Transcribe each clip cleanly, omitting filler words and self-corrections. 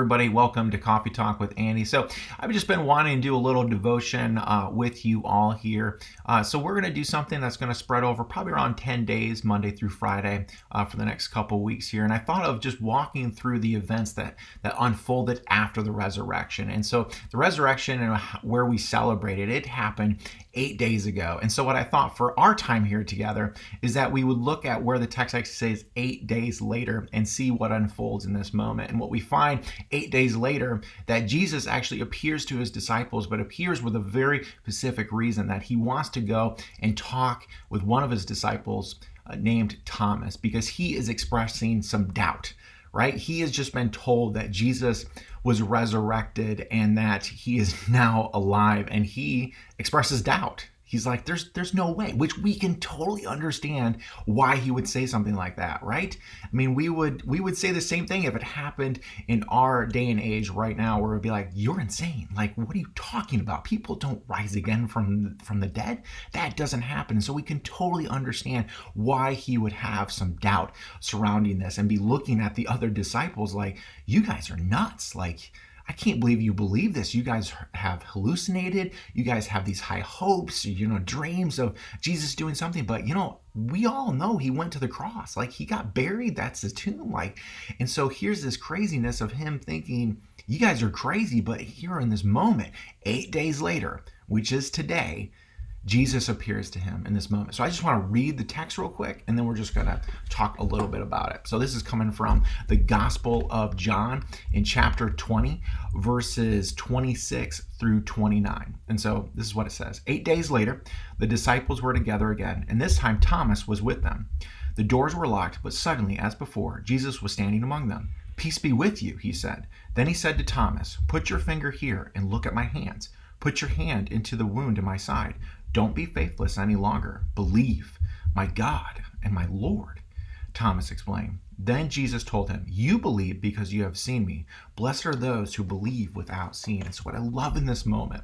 everybody, welcome to Coffee Talk with Andy. So I've just been wanting to do a little devotion with you all here. So we're going to do something that's going to spread over probably around 10 days, Monday through Friday, for the next couple weeks here. And I thought of just walking through the events that unfolded after the resurrection. And so the resurrection and where we celebrated, it happened 8 days ago. And so what I thought for our time here together is that we would look at where the text actually says 8 days later and see what unfolds in this moment. And what we find 8 days later, that Jesus actually appears to his disciples, but appears with a very specific reason, that he wants to go and talk with one of his disciples named Thomas, because he is expressing some doubt, right? He has just been told that Jesus was resurrected and that he is now alive, and he expresses doubt. He's like, there's no way, which we can totally understand why he would say something like that, right? I mean, we would say the same thing if it happened in our day and age right now, where it'd be like, you're insane. Like, what are you talking about? People don't rise again from the dead. That doesn't happen. So we can totally understand why he would have some doubt surrounding this and be looking at the other disciples like, you guys are nuts. Like, I can't believe you believe this. You guys have hallucinated. You guys have these high hopes, dreams of Jesus doing something. But, we all know he went to the cross. Like, he got buried. That's his tomb. And so here's this craziness of him thinking, you guys are crazy. But here in this moment, 8 days later, which is today, Jesus appears to him in this moment. So I just want to read the text real quick, and then we're just going to talk a little bit about it. So this is coming from the Gospel of John in chapter 20, verses 26 through 29. And so this is what it says. 8 days later, the disciples were together again, and this time Thomas was with them. The doors were locked, but suddenly, as before, Jesus was standing among them. "Peace be with you," he said. Then he said to Thomas, "Put your finger here and look at my hands. Put your hand into the wound in my side. Don't be faithless any longer. Believe, my God and my Lord," Thomas explained. Then Jesus told him, "You believe because you have seen me. Blessed are those who believe without seeing." And so what I love in this moment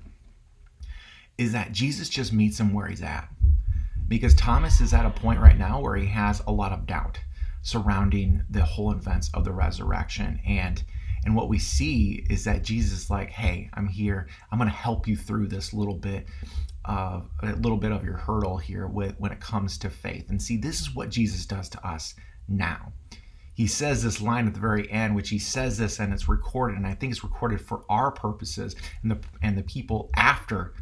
is that Jesus just meets him where he's at. Because Thomas is at a point right now where he has a lot of doubt surrounding the whole events of the resurrection. And what we see is that Jesus is like, hey, I'm here. I'm going to help you through this little bit of your hurdle here when it comes to faith. And see, this is what Jesus does to us now. He says this line at the very end, which he says this, and it's recorded, and I think it's recorded for our purposes and the people after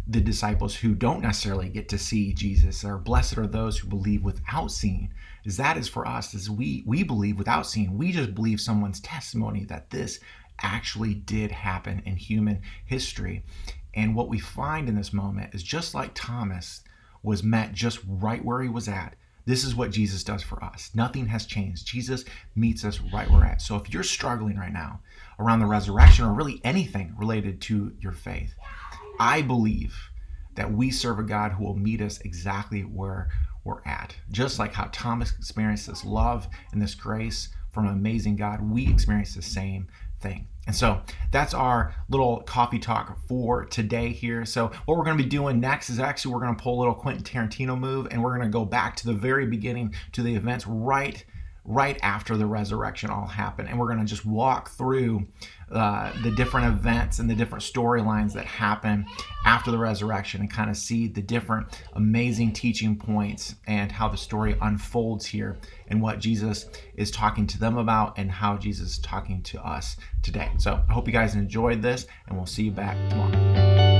the disciples who don't necessarily get to see Jesus. Or blessed are those who believe without seeing. Is that is for us, is we believe without seeing. We just believe someone's testimony that this actually did happen in human history. And what we find in this moment is, just like Thomas was met just right where he was at, this is what Jesus does for us. Nothing has changed. Jesus meets us right where we're at. So if you're struggling right now around the resurrection, or really anything related to your faith, I believe that we serve a God who will meet us exactly where we're at. Just like how Thomas experienced this love and this grace from an amazing God, we experience the same thing. And so that's our little coffee talk for today here. So what we're going to be doing next is actually we're going to pull a little Quentin Tarantino move, and we're going to go back to the very beginning, to the events right after the resurrection all happened. And we're going to just walk through the different events and the different storylines that happen after the resurrection, and kind of see the different amazing teaching points and how the story unfolds here, and what Jesus is talking to them about and how Jesus is talking to us today. So I hope you guys enjoyed this, and we'll see you back tomorrow.